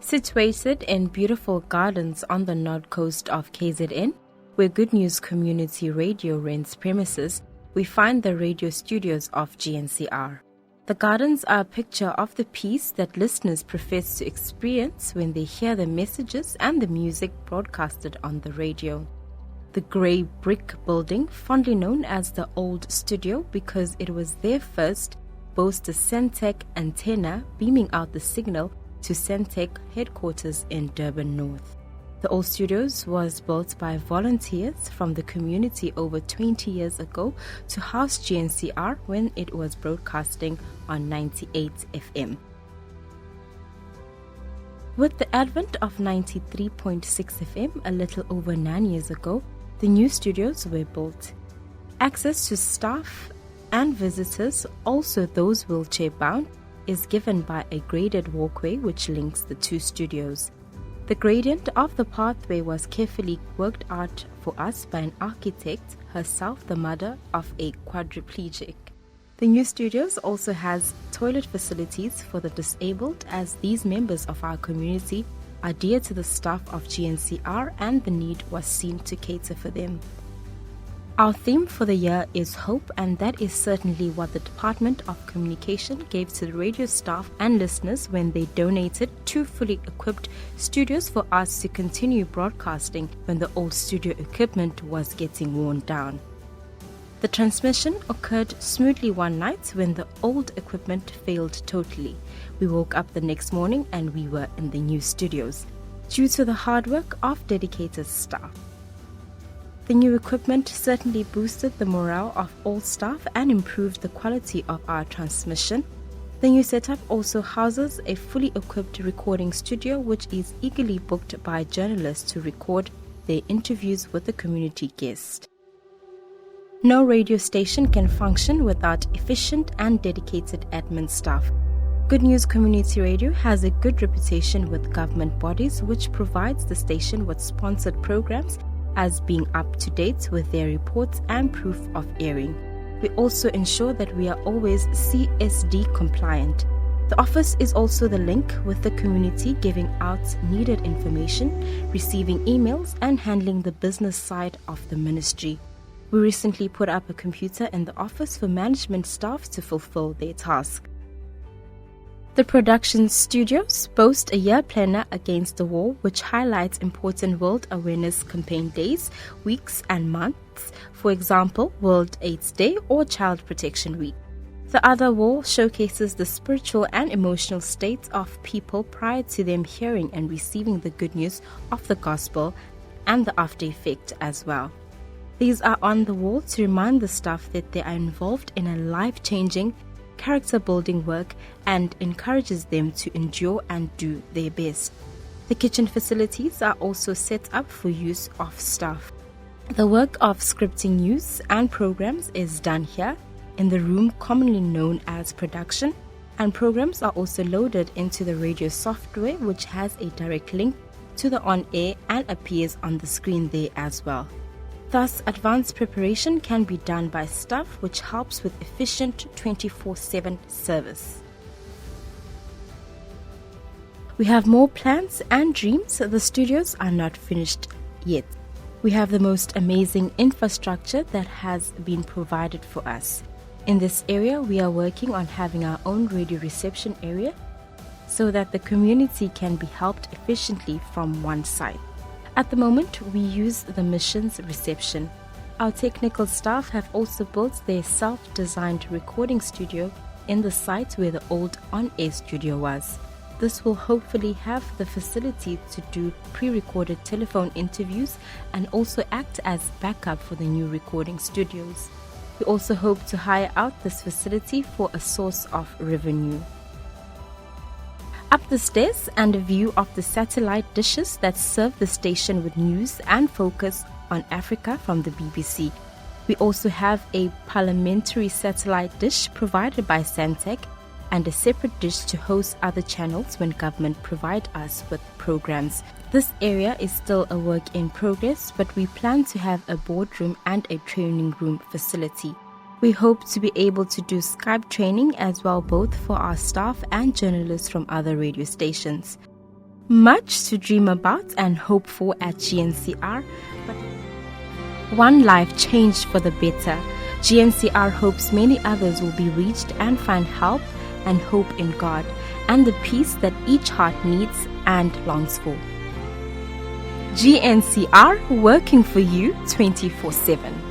Situated in beautiful gardens on the north coast of KZN, where Good News Community Radio rents premises, we find the radio studios of GNCR. The gardens are a picture of the peace that listeners profess to experience when they hear the messages and the music broadcasted on the radio. The grey brick building, fondly known as the Old Studio because it was there first, boasts a Centec antenna beaming out the signal to Centec headquarters in Durban North. The Old Studios was built by volunteers from the community over 20 years ago to house GNCR when it was broadcasting on 98 FM. With the advent of 93.6 FM a little over 9 years ago, the new studios were built. Access to staff and visitors, also those wheelchair-bound, is given by a graded walkway which links the two studios. The gradient of the pathway was carefully worked out for us by an architect, herself the mother of a quadriplegic. The new studios also has toilet facilities for the disabled, as these members of our community are dear to the staff of GNCR and the need was seen to cater for them. Our theme for the year is hope, and that is certainly what the Department of Communication gave to the radio staff and listeners when they donated 2 fully equipped studios for us to continue broadcasting when the old studio equipment was getting worn down. The transmission occurred smoothly one night when the old equipment failed totally. We woke up the next morning and we were in the new studios, due to the hard work of dedicated staff. The new equipment certainly boosted the morale of all staff and improved the quality of our transmission. The new setup also houses a fully equipped recording studio which is eagerly booked by journalists to record their interviews with the community guests. No radio station can function without efficient and dedicated admin staff. Good News Community Radio has a good reputation with government bodies, which provides the station with sponsored programs as being up to date with their reports and proof of airing. We also ensure that we are always CSD compliant. The office is also the link with the community, giving out needed information, receiving emails, and handling the business side of the ministry. We recently put up a computer in the office for management staff to fulfill their task. The production studios boast a year planner against the wall which highlights important World Awareness Campaign days, weeks and months, for example, World AIDS Day or Child Protection Week. The other wall showcases the spiritual and emotional states of people prior to them hearing and receiving the good news of the gospel and the after effect as well. These are on the wall to remind the staff that they are involved in a life-changing character-building work and encourages them to endure and do their best. The kitchen facilities are also set up for use of staff. The work of scripting news and programs is done here in the room commonly known as production, and programs are also loaded into the radio software which has a direct link to the on-air and appears on the screen there as well. Thus, advanced preparation can be done by staff, which helps with efficient 24/7 service. We have more plans and dreams. The studios are not finished yet. We have the most amazing infrastructure that has been provided for us. In this area, we are working on having our own radio reception area so that the community can be helped efficiently from one site. At the moment, we use the missions reception. Our technical staff have also built their self-designed recording studio in the site where the old on-air studio was. This will hopefully have the facility to do pre-recorded telephone interviews and also act as backup for the new recording studios. We also hope to hire out this facility for a source of revenue. Up the stairs and a view of the satellite dishes that serve the station with news and focus on Africa from the BBC. We also have a parliamentary satellite dish provided by Centec and a separate dish to host other channels when government provide us with programs. This area is still a work in progress, but we plan to have a boardroom and a training room facility. We hope to be able to do Skype training as well, both for our staff and journalists from other radio stations. Much to dream about and hope for at GNCR, but one life changed for the better. GNCR hopes many others will be reached and find help and hope in God and the peace that each heart needs and longs for. GNCR, working for you 24/7.